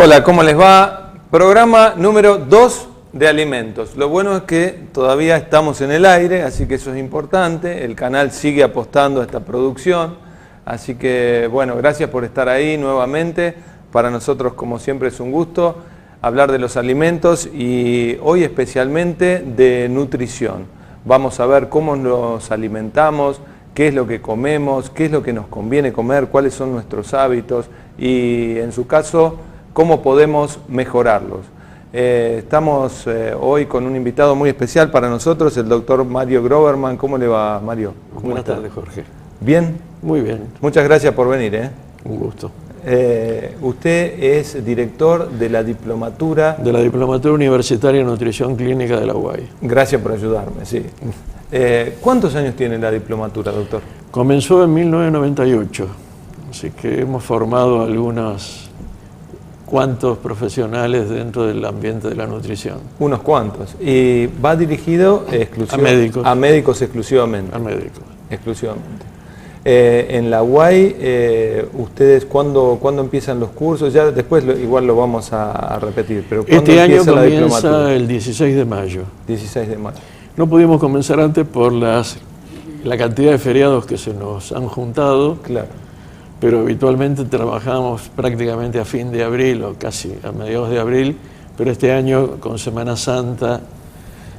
Hola, ¿cómo les va? Programa número 2 de alimentos. Lo bueno es que todavía estamos en el aire, así que eso es importante. El canal sigue apostando a esta producción. Así que, bueno, gracias por estar ahí nuevamente. Para nosotros, como siempre, es un gusto hablar de los alimentos y hoy especialmente de nutrición. Vamos a ver cómo nos alimentamos, qué es lo que comemos, qué es lo que nos conviene comer, cuáles son nuestros hábitos y, en su caso, cómo podemos mejorarlos. Estamos hoy con un invitado muy especial para nosotros, el doctor Mario Groverman. ¿Cómo le va, Mario? Buenas tardes, Jorge. ¿Bien? Muy bien. Muchas gracias por venir. Un gusto. Usted es director de la Diplomatura... De la Diplomatura Universitaria en Nutrición Clínica de la UAI. Gracias por ayudarme, sí. ¿Cuántos años tiene la diplomatura, doctor? Comenzó en 1998, así que hemos formado algunos cuantos profesionales dentro del ambiente de la nutrición. Unos cuantos. ¿Y va dirigido a médicos? A médicos exclusivamente. A médicos. Exclusivamente. En la UAI, ¿ustedes cuándo empiezan los cursos? Ya después igual lo vamos a repetir, pero ¿cuándo este año empieza la diplomatura? comienza el 16 de mayo. 16 de mayo. No pudimos comenzar antes por la cantidad de feriados que se nos han juntado. Claro. Pero habitualmente trabajamos prácticamente a fin de abril o casi a mediados de abril, pero este año con Semana Santa,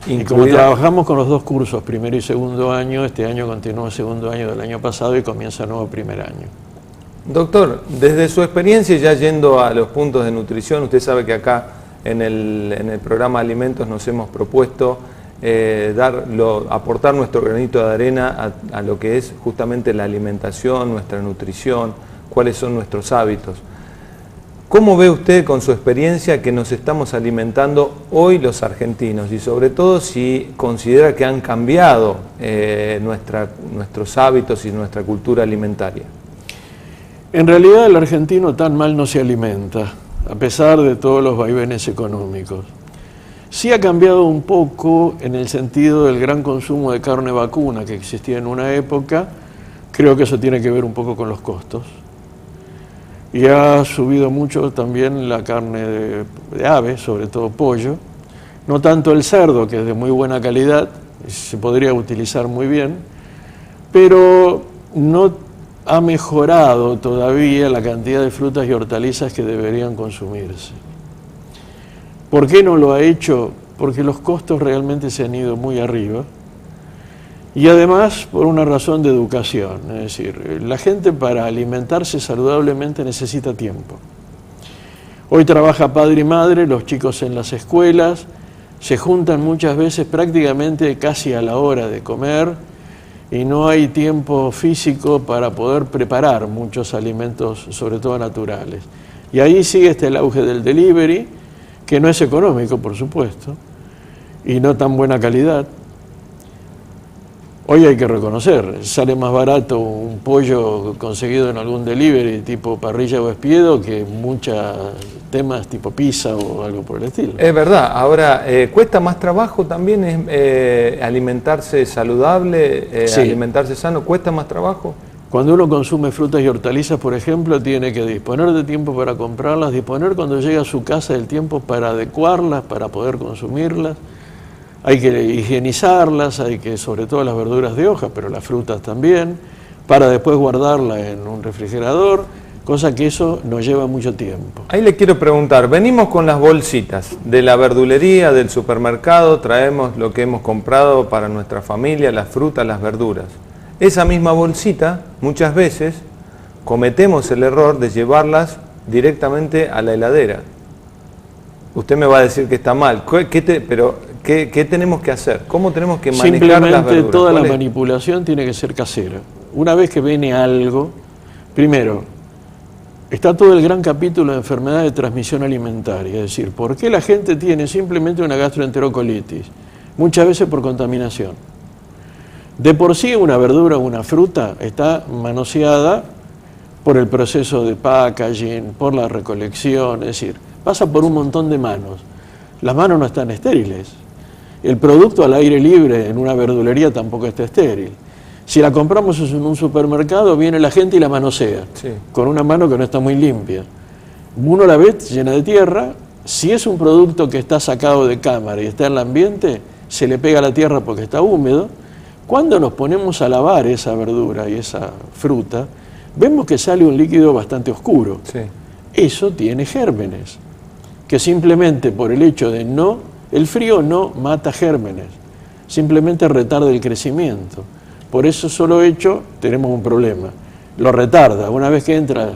y como trabajamos con los dos cursos, primero y segundo año, este año continúa el segundo año del año pasado y comienza nuevo primer año. Doctor, desde su experiencia, ya yendo a los puntos de nutrición, usted sabe que acá en el programa Alimentos nos hemos propuesto aportar nuestro granito de arena a lo que es justamente la alimentación, nuestra nutrición, cuáles son nuestros hábitos. ¿Cómo ve usted con su experiencia que nos estamos alimentando hoy los argentinos? Y sobre todo si considera que han cambiado nuestros hábitos y nuestra cultura alimentaria. En realidad el argentino tan mal no se alimenta, a pesar de todos los vaivenes económicos. Sí ha cambiado un poco en el sentido del gran consumo de carne vacuna que existía en una época. Creo que eso tiene que ver un poco con los costos. Y ha subido mucho también la carne de ave, sobre todo pollo. No tanto el cerdo, que es de muy buena calidad, se podría utilizar muy bien, pero no ha mejorado todavía la cantidad de frutas y hortalizas que deberían consumirse. ¿Por qué no lo ha hecho? Porque los costos realmente se han ido muy arriba y además por una razón de educación. Es decir, la gente para alimentarse saludablemente necesita tiempo. Hoy trabaja padre y madre, los chicos en las escuelas, se juntan muchas veces prácticamente casi a la hora de comer y no hay tiempo físico para poder preparar muchos alimentos, sobre todo naturales. Y ahí sigue el auge del delivery, que no es económico, por supuesto, y no tan buena calidad. Hoy hay que reconocer, sale más barato un pollo conseguido en algún delivery tipo parrilla o espiedo que muchos temas tipo pizza o algo por el estilo. Es verdad. Ahora, ¿cuesta más trabajo también alimentarse saludable, sí. Alimentarse sano? ¿Cuesta más trabajo? Cuando uno consume frutas y hortalizas, por ejemplo, tiene que disponer de tiempo para comprarlas, disponer cuando llega a su casa del tiempo para adecuarlas, para poder consumirlas. Hay que higienizarlas, hay que, sobre todo las verduras de hoja, pero las frutas también, para después guardarlas en un refrigerador, cosa que eso nos lleva mucho tiempo. Ahí le quiero preguntar, venimos con las bolsitas de la verdulería, del supermercado, traemos lo que hemos comprado para nuestra familia, las frutas, las verduras. Esa misma bolsita, muchas veces, cometemos el error de llevarlas directamente a la heladera. Usted me va a decir que está mal, pero ¿qué tenemos que hacer? ¿Cómo tenemos que manejar las verduras? Simplemente toda la manipulación tiene que ser casera. Una vez que viene algo, primero, está todo el gran capítulo de enfermedad de transmisión alimentaria, es decir, ¿por qué la gente tiene simplemente una gastroenterocolitis? Muchas veces por contaminación. De por sí una verdura o una fruta está manoseada por el proceso de packaging, por la recolección, es decir, pasa por un montón de manos. Las manos no están estériles. El producto al aire libre en una verdulería tampoco está estéril. Si la compramos en un supermercado, viene la gente y la manosea, sí, con una mano que no está muy limpia. Uno la ve llena de tierra. Si es un producto que está sacado de cámara y está en el ambiente, se le pega a la tierra porque está húmedo. Cuando nos ponemos a lavar esa verdura y esa fruta, vemos que sale un líquido bastante oscuro. Sí. Eso tiene gérmenes, que simplemente por el hecho de el frío no mata gérmenes, simplemente retarda el crecimiento. Por eso solo hecho tenemos un problema, lo retarda. Una vez que entra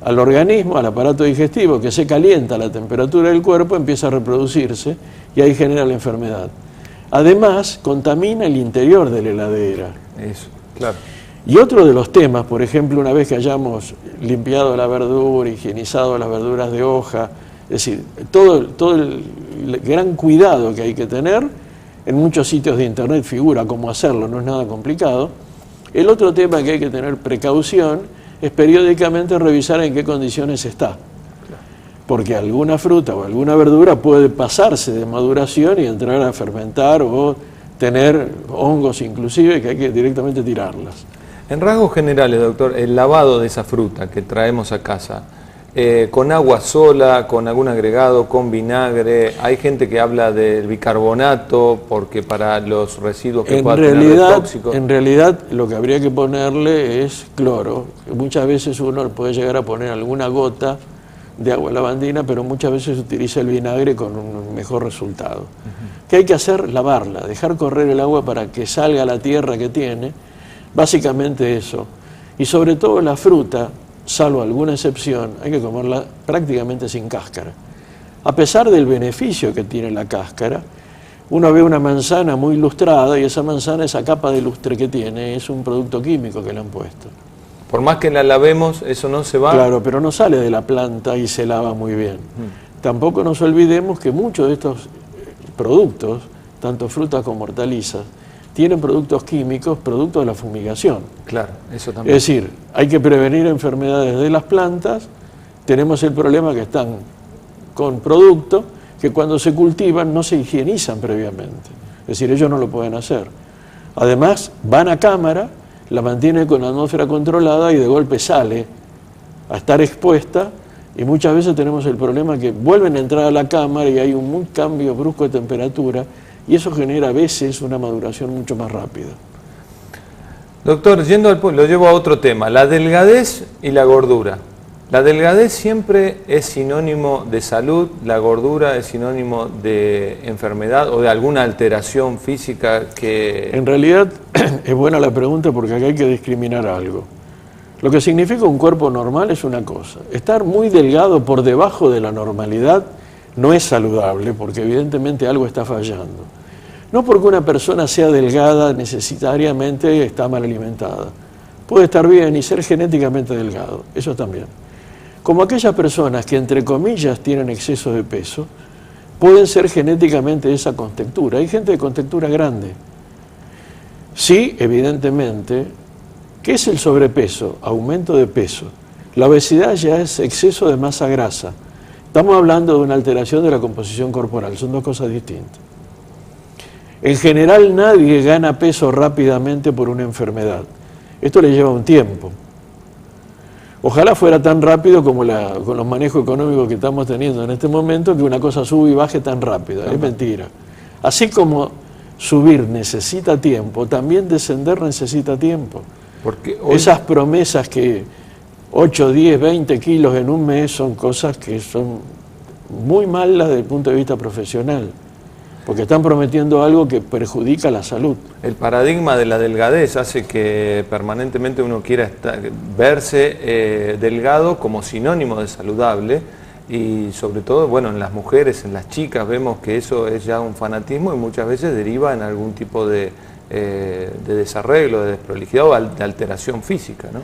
al organismo, al aparato digestivo, que se calienta a la temperatura del cuerpo, empieza a reproducirse y ahí genera la enfermedad. Además, contamina el interior de la heladera. Eso, claro. Y otro de los temas, por ejemplo, una vez que hayamos limpiado la verdura, higienizado las verduras de hoja, es decir, todo el gran cuidado que hay que tener, en muchos sitios de internet figura cómo hacerlo, no es nada complicado. El otro tema que hay que tener precaución es periódicamente revisar en qué condiciones está. Porque alguna fruta o alguna verdura puede pasarse de maduración y entrar a fermentar o tener hongos inclusive que hay que directamente tirarlas. En rasgos generales, doctor, el lavado de esa fruta que traemos a casa, con agua sola, con algún agregado, con vinagre, hay gente que habla del bicarbonato porque para los residuos que pueda tener de tóxicos. En realidad lo que habría que ponerle es cloro. Muchas veces uno puede llegar a poner alguna gota de agua lavandina, pero muchas veces se utiliza el vinagre con un mejor resultado. ¿Qué hay que hacer? Lavarla, dejar correr el agua para que salga la tierra que tiene, básicamente eso. Y sobre todo la fruta, salvo alguna excepción, hay que comerla prácticamente sin cáscara. A pesar del beneficio que tiene la cáscara, uno ve una manzana muy lustrada y esa manzana, esa capa de lustre que tiene, es un producto químico que le han puesto. Por más que la lavemos, eso no se va. Claro, pero no sale de la planta y se lava muy bien. Tampoco nos olvidemos que muchos de estos productos, tanto frutas como hortalizas, tienen productos químicos, producto de la fumigación. Claro, eso también. Es decir, hay que prevenir enfermedades de las plantas. Tenemos el problema que están con productos que cuando se cultivan no se higienizan previamente. Es decir, ellos no lo pueden hacer. Además, van a cámara, la mantienen con la atmósfera controlada y de golpe sale a estar expuesta y muchas veces tenemos el problema que vuelven a entrar a la cámara y hay un cambio brusco de temperatura y eso genera a veces una maduración mucho más rápida. Doctor, lo llevo a otro tema, la delgadez y la gordura. La delgadez siempre es sinónimo de salud, la gordura es sinónimo de enfermedad o de alguna alteración física que... En realidad es buena la pregunta porque acá hay que discriminar algo. Lo que significa un cuerpo normal es una cosa. Estar muy delgado por debajo de la normalidad no es saludable porque evidentemente algo está fallando. No porque una persona sea delgada necesariamente está mal alimentada. Puede estar bien y ser genéticamente delgado, eso también. Como aquellas personas que entre comillas tienen exceso de peso, pueden ser genéticamente esa contextura. Hay gente de contextura grande. Sí, evidentemente, ¿qué es el sobrepeso? Aumento de peso. La obesidad ya es exceso de masa grasa. Estamos hablando de una alteración de la composición corporal, son dos cosas distintas. En general nadie gana peso rápidamente por una enfermedad. Esto le lleva un tiempo. Ojalá fuera tan rápido como con los manejos económicos que estamos teniendo en este momento, que una cosa sube y baje tan rápido. Es mentira. Así como subir necesita tiempo, también descender necesita tiempo. Porque hoy... Esas promesas que 8, 10, 20 kilos en un mes son cosas que son muy malas desde el punto de vista profesional. Porque están prometiendo algo que perjudica la salud. El paradigma de la delgadez hace que permanentemente uno quiera verse delgado como sinónimo de saludable y sobre todo, bueno, en las mujeres, en las chicas vemos que eso es ya un fanatismo y muchas veces deriva en algún tipo de desarreglo, de desprolijidad o de alteración física, ¿no?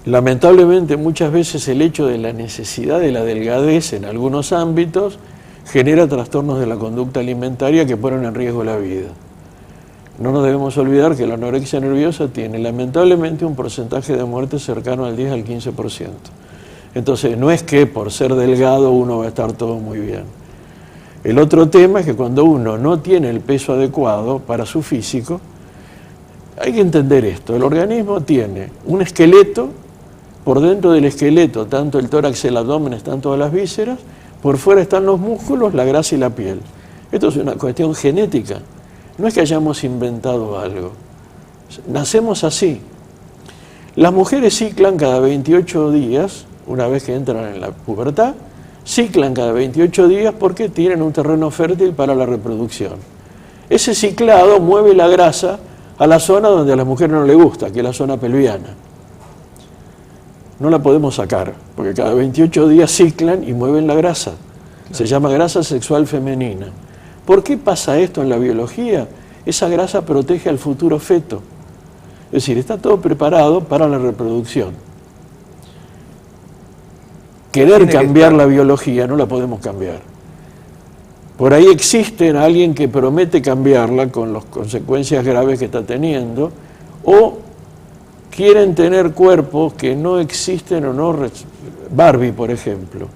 Lamentablemente muchas veces el hecho de la necesidad de la delgadez en algunos ámbitos genera trastornos de la conducta alimentaria que ponen en riesgo la vida. No nos debemos olvidar que la anorexia nerviosa tiene lamentablemente un porcentaje de muerte cercano al 10 al 15%. Entonces no es que por ser delgado uno va a estar todo muy bien. El otro tema es que cuando uno no tiene el peso adecuado para su físico, hay que entender esto, el organismo tiene un esqueleto por dentro del esqueleto, tanto el tórax, el abdomen, están todas las vísceras, por fuera están los músculos, la grasa y la piel. Esto es una cuestión genética, no es que hayamos inventado algo, nacemos así. Las mujeres ciclan cada 28 días, una vez que entran en la pubertad, ciclan cada 28 días porque tienen un terreno fértil para la reproducción. Ese ciclado mueve la grasa a la zona donde a las mujeres no les gusta, que es la zona pelviana. No la podemos sacar, porque cada 28 días ciclan y mueven la grasa. Se llama grasa sexual femenina. ¿Por qué pasa esto en la biología? Esa grasa protege al futuro feto. Es decir, está todo preparado para la reproducción. Querer cambiar la biología no la podemos cambiar. Por ahí existe alguien que promete cambiarla con las consecuencias graves que está teniendo, o quieren tener cuerpos que no existen o no. Barbie, por ejemplo.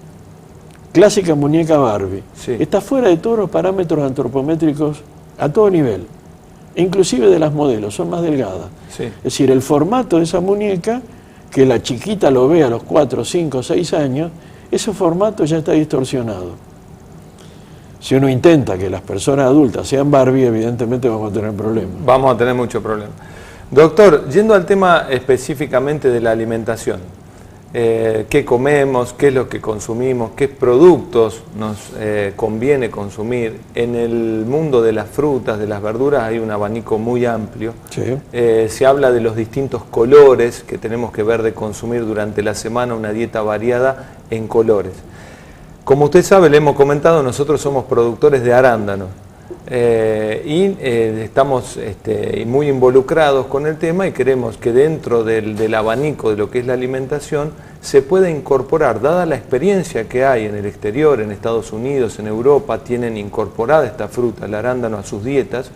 Clásica muñeca Barbie. Sí. Está fuera de todos los parámetros antropométricos a todo nivel, inclusive de las modelos, son más delgadas. Sí. Es decir, el formato de esa muñeca, que la chiquita lo ve a los 4, 5, 6 años, ese formato ya está distorsionado. Si uno intenta que las personas adultas sean Barbie, evidentemente vamos a tener problemas. Vamos a tener muchos problemas. Doctor, yendo al tema específicamente de la alimentación, ¿qué comemos? ¿Qué es lo que consumimos? ¿Qué productos nos conviene consumir? En el mundo de las frutas, de las verduras, hay un abanico muy amplio. Sí. Se habla de los distintos colores que tenemos que ver de consumir durante la semana, una dieta variada en colores. Como usted sabe, le hemos comentado, nosotros somos productores de arándanos. Estamos muy involucrados con el tema y queremos que dentro del abanico de lo que es la alimentación se pueda incorporar, dada la experiencia que hay en el exterior, en Estados Unidos, en Europa, tienen incorporada esta fruta, el arándano, a sus dietas.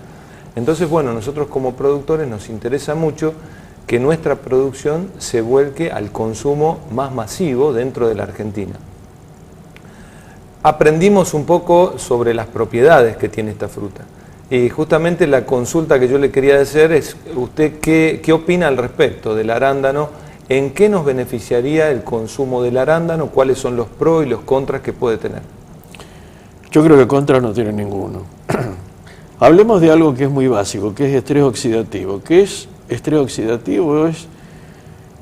Entonces, bueno, nosotros como productores nos interesa mucho que nuestra producción se vuelque al consumo más masivo dentro de la Argentina. Aprendimos un poco sobre las propiedades que tiene esta fruta. Y justamente la consulta que yo le quería hacer es, ¿usted qué opina al respecto del arándano? ¿En qué nos beneficiaría el consumo del arándano? ¿Cuáles son los pros y los contras que puede tener? Yo creo que contras no tiene ninguno. Hablemos de algo que es muy básico, que es estrés oxidativo. ¿Qué es estrés oxidativo? Es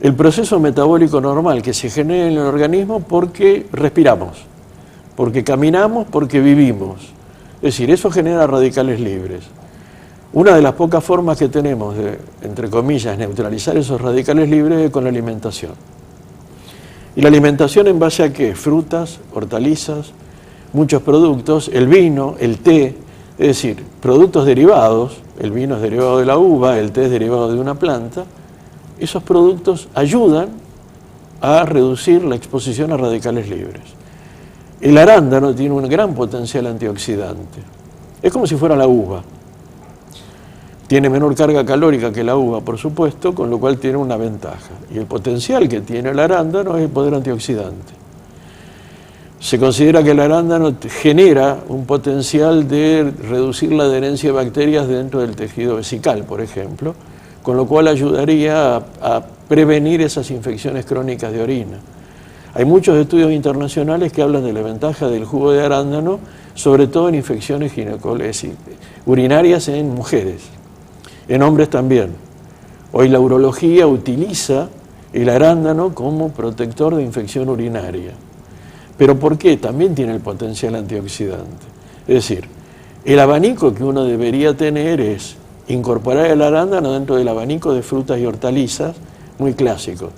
el proceso metabólico normal que se genera en el organismo porque respiramos, porque caminamos, porque vivimos. Es decir, eso genera radicales libres. Una de las pocas formas que tenemos de, entre comillas, neutralizar esos radicales libres es con la alimentación. ¿Y la alimentación en base a qué? Frutas, hortalizas, muchos productos, el vino, el té, es decir, productos derivados, el vino es derivado de la uva, el té es derivado de una planta. Esos productos ayudan a reducir la exposición a radicales libres. El arándano tiene un gran potencial antioxidante. Es como si fuera la uva. Tiene menor carga calórica que la uva, por supuesto, con lo cual tiene una ventaja. Y el potencial que tiene el arándano es el poder antioxidante. Se considera que el arándano genera un potencial de reducir la adherencia de bacterias dentro del tejido vesical, por ejemplo, con lo cual ayudaría a prevenir esas infecciones crónicas de orina. Hay muchos estudios internacionales que hablan de la ventaja del jugo de arándano, sobre todo en infecciones urinarias en mujeres, en hombres también. Hoy la urología utiliza el arándano como protector de infección urinaria. ¿Pero por qué? También tiene el potencial antioxidante. Es decir, el abanico que uno debería tener es incorporar el arándano dentro del abanico de frutas y hortalizas, muy clásico.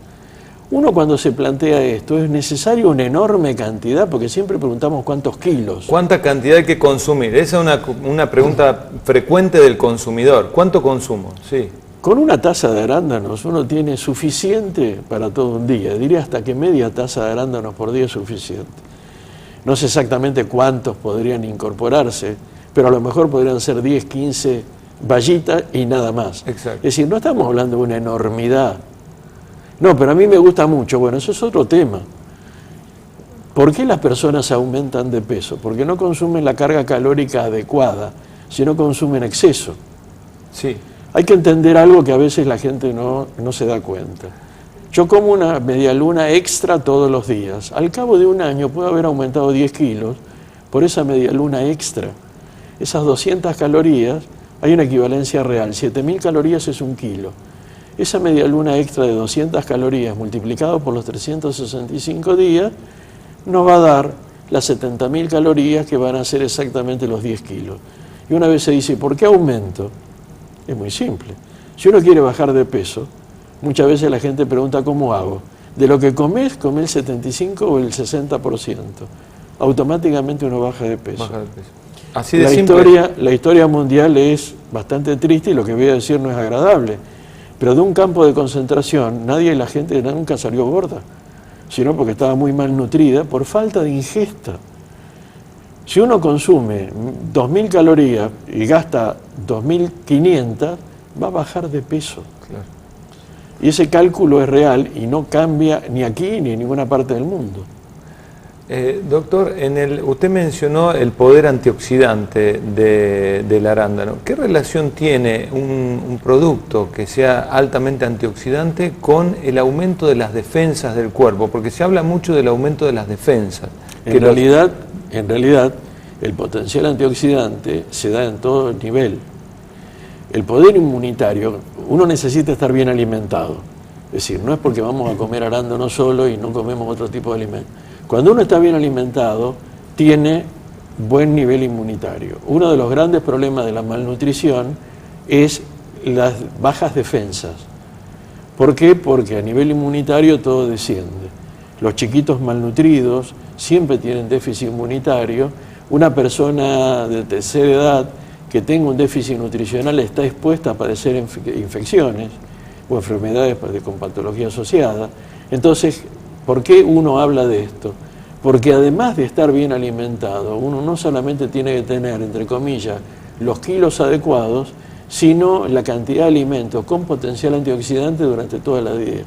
Uno cuando se plantea esto, ¿es necesario una enorme cantidad? Porque siempre preguntamos cuántos kilos. ¿Cuánta cantidad hay que consumir? Esa es una pregunta frecuente del consumidor. ¿Cuánto consumo? Sí. Con una taza de arándanos uno tiene suficiente para todo un día. Diría hasta que media taza de arándanos por día es suficiente. No sé exactamente cuántos podrían incorporarse, pero a lo mejor podrían ser 10, 15 vallitas y nada más. Exacto. Es decir, no estamos hablando de una enormidad. No, pero a mí me gusta mucho. Bueno, eso es otro tema. ¿Por qué las personas aumentan de peso? Porque no consumen la carga calórica adecuada, sino consumen exceso. Sí. Hay que entender algo que a veces la gente no se da cuenta. Yo como una medialuna extra todos los días. Al cabo de un año puedo haber aumentado 10 kilos por esa medialuna extra. Esas 200 calorías, hay una equivalencia real. 7.000 calorías es 1 kilo. Esa medialuna extra de 200 calorías multiplicado por los 365 días nos va a dar las 70.000 calorías que van a ser exactamente los 10 kilos. Y una vez se dice, ¿por qué aumento? Es muy simple. Si uno quiere bajar de peso, muchas veces la gente pregunta, ¿cómo hago? De lo que comes, come el 75 o el 60%. Automáticamente uno baja de peso. Baja de peso. Así de simple. La historia mundial es bastante triste y lo que voy a decir no es agradable. Pero de un campo de concentración, la gente nunca salió gorda, sino porque estaba muy mal nutrida por falta de ingesta. Si uno consume 2.000 calorías y gasta 2.500, va a bajar de peso. Claro. Y ese cálculo es real y no cambia ni aquí ni en ninguna parte del mundo. Doctor, usted mencionó el poder antioxidante del arándano. ¿Qué relación tiene un producto que sea altamente antioxidante con el aumento de las defensas del cuerpo? Porque se habla mucho del aumento de las defensas. En realidad, el potencial antioxidante se da en todo nivel. El poder inmunitario, uno necesita estar bien alimentado. Es decir, no es porque vamos a comer arándano solo y no comemos otro tipo de alimento. Cuando uno está bien alimentado, tiene buen nivel inmunitario. Uno de los grandes problemas de la malnutrición es las bajas defensas. ¿Por qué? Porque a nivel inmunitario todo desciende. Los chiquitos malnutridos siempre tienen déficit inmunitario. Una persona de tercera edad que tenga un déficit nutricional está expuesta a padecer infecciones o enfermedades con patología asociada. Entonces, ¿por qué uno habla de esto? Porque además de estar bien alimentado, uno no solamente tiene que tener, entre comillas, los kilos adecuados, sino la cantidad de alimentos con potencial antioxidante durante toda la vida.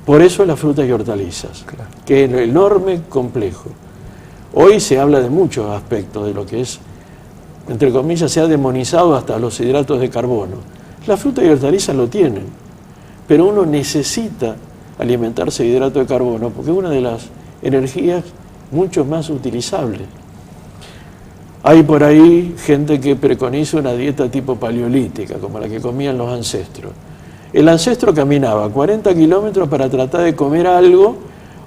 Por eso las frutas y hortalizas, claro, que es un enorme complejo. Hoy se habla de muchos aspectos de lo que es, entre comillas, se ha demonizado hasta los hidratos de carbono. Las frutas y hortalizas lo tienen, pero uno necesita alimentarse de hidrato de carbono porque es una de las energías mucho más utilizables. Hay por ahí gente que preconiza una dieta tipo paleolítica, como la que comían los ancestros. El ancestro caminaba 40 kilómetros para tratar de comer algo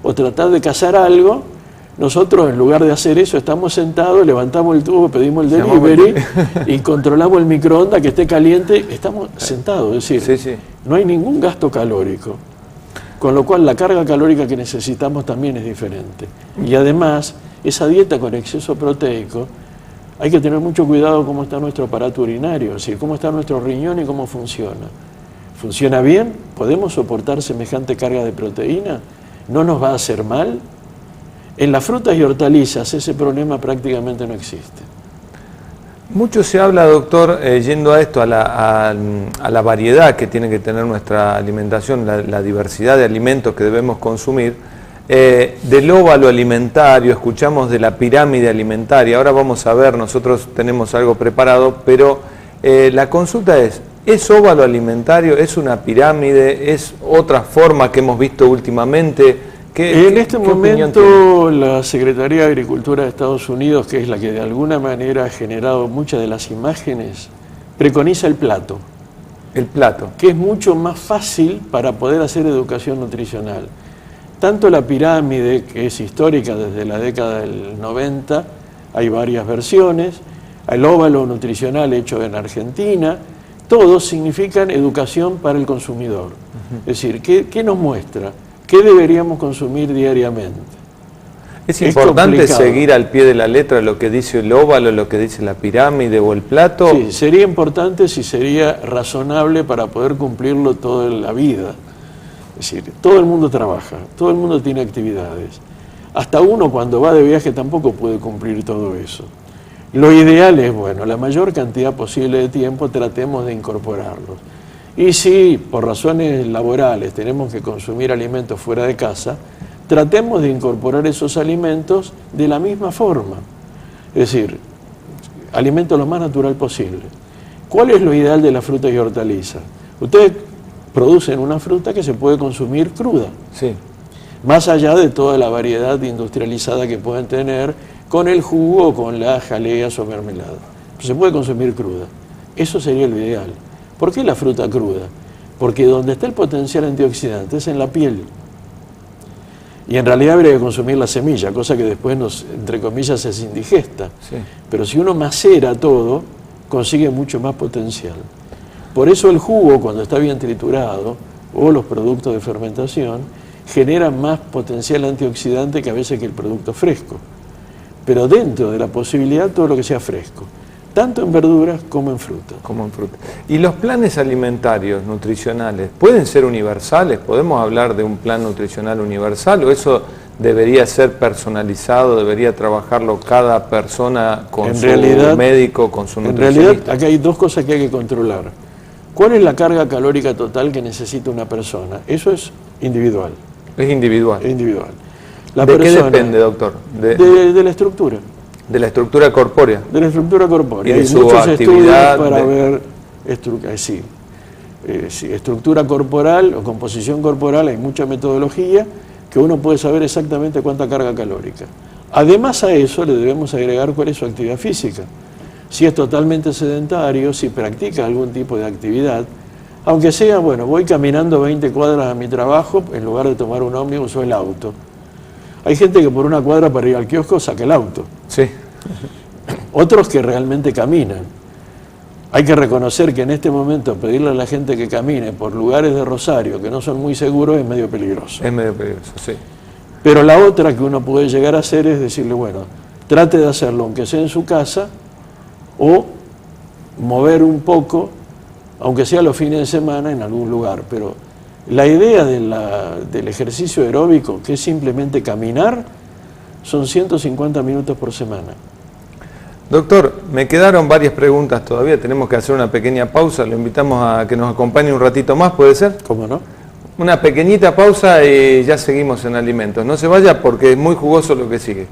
o tratar de cazar algo. Nosotros, en lugar de hacer eso, estamos sentados, levantamos el tubo, pedimos el delivery y controlamos el microondas que esté caliente. Estamos sentados, es decir, no hay ningún gasto calórico. Con lo cual la carga calórica que necesitamos también es diferente. Y además, esa dieta con exceso proteico, hay que tener mucho cuidado cómo está nuestro aparato urinario, es decir, cómo está nuestro riñón y cómo funciona. ¿Funciona bien? ¿Podemos soportar semejante carga de proteína? ¿No nos va a hacer mal? En las frutas y hortalizas ese problema prácticamente no existe. Mucho se habla, doctor, yendo a esto, a la variedad que tiene que tener nuestra alimentación, la diversidad de alimentos que debemos consumir, del óvalo alimentario, escuchamos de la pirámide alimentaria. Ahora vamos a ver, nosotros tenemos algo preparado, pero la consulta ¿es óvalo alimentario? ¿Es una pirámide? ¿Es otra forma que hemos visto últimamente? En este momento la Secretaría de Agricultura de Estados Unidos, que es la que de alguna manera ha generado muchas de las imágenes, preconiza el plato. El plato. Que es mucho más fácil para poder hacer educación nutricional. Tanto la pirámide, que es histórica desde la década del 90, hay varias versiones, el óvalo nutricional hecho en Argentina, todos significan educación para el consumidor. Es decir, ¿qué nos muestra? ¿Qué deberíamos consumir diariamente? ¿Es importante seguir al pie de la letra lo que dice el óvalo, lo que dice la pirámide o el plato? Sí, sería importante si sería razonable para poder cumplirlo toda la vida. Es decir, todo el mundo trabaja, todo el mundo tiene actividades. Hasta uno cuando va de viaje tampoco puede cumplir todo eso. Lo ideal es, bueno, la mayor cantidad posible de tiempo tratemos de incorporarlos. Y si por razones laborales tenemos que consumir alimentos fuera de casa, tratemos de incorporar esos alimentos de la misma forma. Es decir, alimentos lo más natural posible. ¿Cuál es lo ideal de la fruta y hortaliza? Usted producen una fruta que se puede consumir cruda. Sí. Más allá de toda la variedad industrializada que pueden tener con el jugo o con las jaleas o mermelada. Se puede consumir cruda. Eso sería lo ideal. ¿Por qué la fruta cruda? Porque donde está el potencial antioxidante es en la piel. Y en realidad habría que consumir la semilla, cosa que después entre comillas, es indigesta. Sí. Pero si uno macera todo, consigue mucho más potencial. Por eso el jugo, cuando está bien triturado, o los productos de fermentación, generan más potencial antioxidante que a veces que el producto fresco. Pero dentro de la posibilidad, todo lo que sea fresco, tanto en verduras como en frutas. Como en fruta. ¿Y los planes alimentarios, nutricionales, pueden ser universales? ¿Podemos hablar de un plan nutricional universal o eso debería ser personalizado, debería trabajarlo cada persona con su médico, con su nutricionista? En realidad, acá hay dos cosas que hay que controlar. ¿Cuál es la carga calórica total que necesita una persona? Eso es individual. Es individual. Es individual. ¿De qué depende, doctor? De la estructura. De la estructura corpórea. De la estructura corpórea. Y de su actividad. Para ver estructura corporal o composición corporal, hay mucha metodología que uno puede saber exactamente cuánta carga calórica. Además a eso le debemos agregar cuál es su actividad física. Si es totalmente sedentario, si practica algún tipo de actividad, aunque sea, bueno, voy caminando 20 cuadras a mi trabajo en lugar de tomar un ómnibus o el auto. Hay gente que por una cuadra para ir al kiosco saca el auto. Sí. Otros que realmente caminan. Hay que reconocer que en este momento pedirle a la gente que camine por lugares de Rosario que no son muy seguros es medio peligroso. Es medio peligroso, sí. Pero la otra que uno puede llegar a hacer es decirle, bueno, trate de hacerlo aunque sea en su casa o mover un poco, aunque sea los fines de semana en algún lugar. Pero la idea del ejercicio aeróbico, que es simplemente caminar, son 150 minutos por semana. Doctor, me quedaron varias preguntas todavía, tenemos que hacer una pequeña pausa, lo invitamos a que nos acompañe un ratito más, ¿puede ser? ¿Cómo no? Una pequeñita pausa y ya seguimos en alimentos. No se vaya porque es muy jugoso lo que sigue.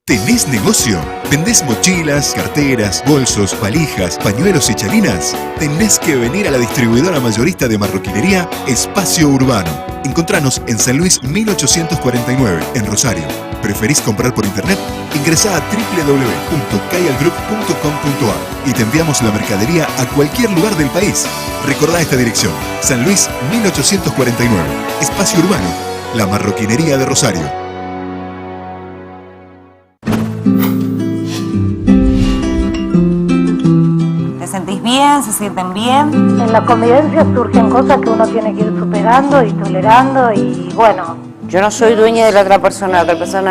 ¿Tenés negocio? ¿Vendés mochilas, carteras, bolsos, valijas, pañuelos y chalinas? Tenés que venir a la distribuidora mayorista de marroquinería Espacio Urbano. Encontranos en San Luis 1849, en Rosario. ¿Preferís comprar por internet? Ingresá a www.kayalgroup.com.ar y te enviamos la mercadería a cualquier lugar del país. Recordá esta dirección: San Luis 1849, Espacio Urbano, la marroquinería de Rosario. Bien, se sienten bien. En la convivencia surgen cosas que uno tiene que ir superando y tolerando y bueno. Yo no soy dueña de la otra persona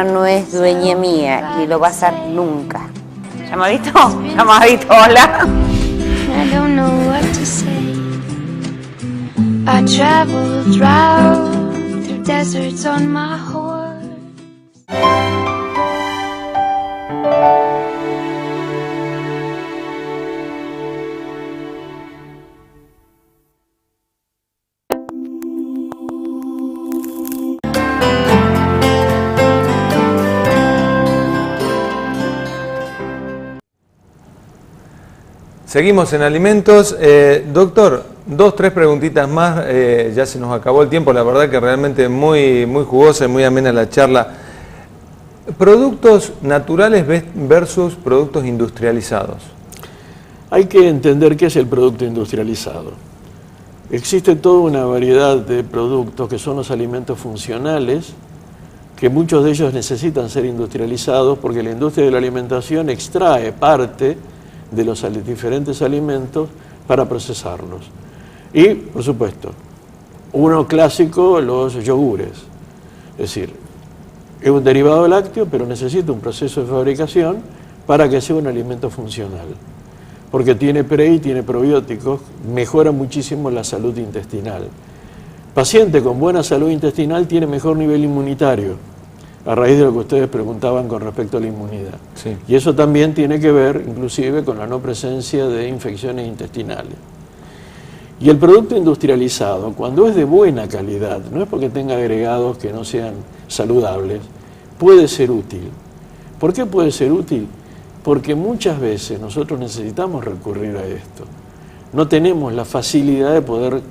no es dueña mía, ni lo va a ser nunca. ¿Llamadito? ¿Llamadito? Hola. I don't know what to say. I traveled round through deserts on my horse. Seguimos en alimentos. Doctor, 2, 3 preguntitas más, ya se nos acabó el tiempo, la verdad que realmente muy jugosa y muy amena la charla. Productos naturales versus productos industrializados. Hay que entender qué es el producto industrializado. Existe toda una variedad de productos que son los alimentos funcionales, que muchos de ellos necesitan ser industrializados porque la industria de la alimentación extrae parte de los diferentes alimentos para procesarlos. Y, por supuesto, uno clásico, los yogures. Es decir, es un derivado lácteo, pero necesita un proceso de fabricación para que sea un alimento funcional. Porque tiene pre y tiene probióticos, mejora muchísimo la salud intestinal. Paciente con buena salud intestinal tiene mejor nivel inmunitario, a raíz de lo que ustedes preguntaban con respecto a la inmunidad. Sí. Y eso también tiene que ver, inclusive, con la no presencia de infecciones intestinales. Y el producto industrializado, cuando es de buena calidad, no es porque tenga agregados que no sean saludables, puede ser útil. ¿Por qué puede ser útil? Porque muchas veces nosotros necesitamos recurrir a esto. No tenemos la facilidad de poder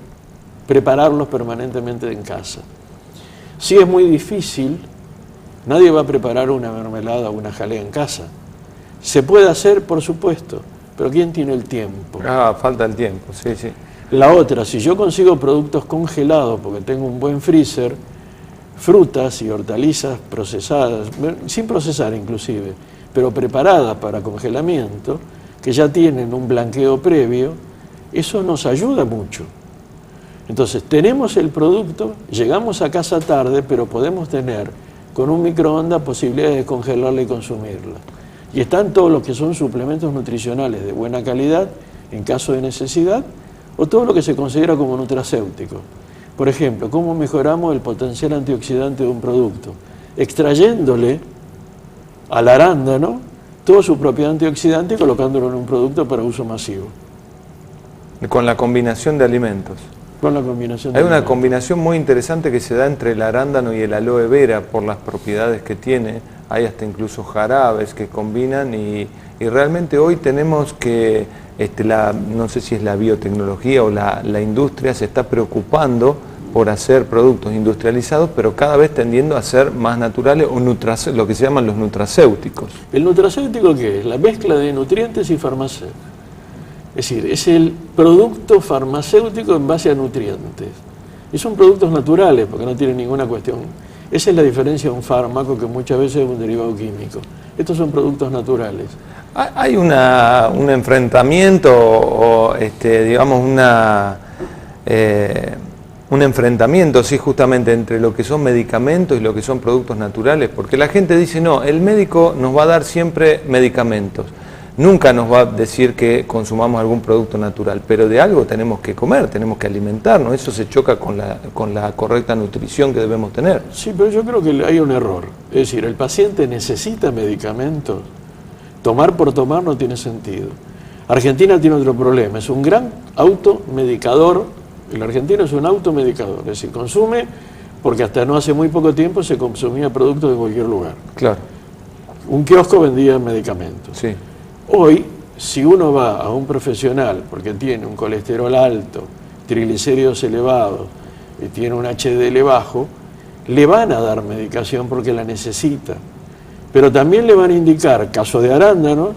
prepararlos permanentemente en casa. Si es muy difícil, nadie va a preparar una mermelada o una jalea en casa. Se puede hacer, por supuesto, pero ¿quién tiene el tiempo? Falta el tiempo, sí, sí. La otra, si yo consigo productos congelados porque tengo un buen freezer, frutas y hortalizas procesadas, sin procesar inclusive, pero preparadas para congelamiento, que ya tienen un blanqueo previo, eso nos ayuda mucho. Entonces, tenemos el producto, llegamos a casa tarde, pero podemos tener con un microondas posibilidades de congelarla y consumirla. Y están todos los que son suplementos nutricionales de buena calidad, en caso de necesidad, o todo lo que se considera como nutracéutico. Por ejemplo, ¿cómo mejoramos el potencial antioxidante de un producto? Extrayéndole al arándano toda su propiedad antioxidante y colocándolo en un producto para uso masivo. Con la combinación de alimentos. Con la combinación de Hay una alimentos. combinación muy interesante que se da entre el arándano y el aloe vera por las propiedades que tiene. Hay hasta incluso jarabes que combinan y realmente hoy tenemos que, no sé si es la biotecnología o la industria se está preocupando por hacer productos industrializados, pero cada vez tendiendo a ser más naturales o lo que se llaman los nutracéuticos. ¿El nutracéutico qué es? La mezcla de nutrientes y farmacéuticos. Es decir, es el producto farmacéutico en base a nutrientes. Y son productos naturales, porque no tienen ninguna cuestión. Esa es la diferencia de un fármaco que muchas veces es un derivado químico. Estos son productos naturales. Hay un enfrentamiento o digamos un enfrentamiento, sí, justamente entre lo que son medicamentos y lo que son productos naturales, porque la gente dice, no, el médico nos va a dar siempre medicamentos, nunca nos va a decir que consumamos algún producto natural, pero de algo tenemos que comer, tenemos que alimentarnos, eso se choca con la correcta nutrición que debemos tener. Sí, pero yo creo que hay un error, es decir, el paciente necesita medicamentos, tomar por tomar no tiene sentido. Argentina tiene otro problema, es un gran automedicador. El argentino es un automedicador, es decir, consume porque hasta no hace muy poco tiempo se consumía productos de cualquier lugar. Claro. Un kiosco vendía medicamentos. Sí. Hoy, si uno va a un profesional porque tiene un colesterol alto, triglicéridos elevados y tiene un HDL bajo, le van a dar medicación porque la necesita. Pero también le van a indicar caso de arándanos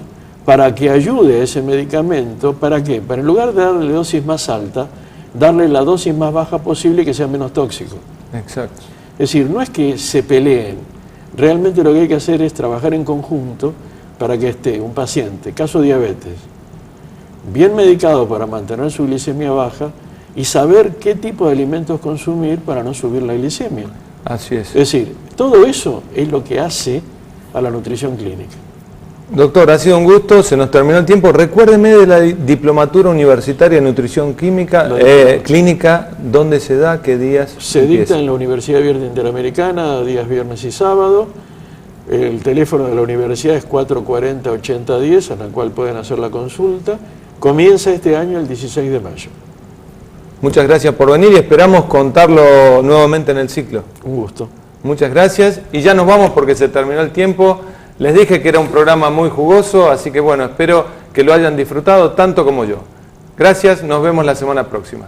para que ayude a ese medicamento. ¿Para qué? Para en lugar de darle dosis más alta, darle la dosis más baja posible y que sea menos tóxico. Exacto. Es decir, no es que se peleen, realmente lo que hay que hacer es trabajar en conjunto para que esté un paciente, caso diabetes, bien medicado para mantener su glicemia baja y saber qué tipo de alimentos consumir para no subir la glicemia. Así es. Es decir, todo eso es lo que hace a la nutrición clínica. Doctor, ha sido un gusto, se nos terminó el tiempo. Recuérdeme de la diplomatura universitaria de nutrición clínica, ¿dónde se da? ¿Qué días? Se dicta en la Universidad Abierta Interamericana, días viernes y sábado. El teléfono de la universidad es 440-8010, en el cual pueden hacer la consulta. Comienza este año el 16 de mayo. Muchas gracias por venir y esperamos contarlo nuevamente en el ciclo. Un gusto. Muchas gracias y ya nos vamos porque se terminó el tiempo. Les dije que era un programa muy jugoso, así que bueno, espero que lo hayan disfrutado tanto como yo. Gracias, nos vemos la semana próxima.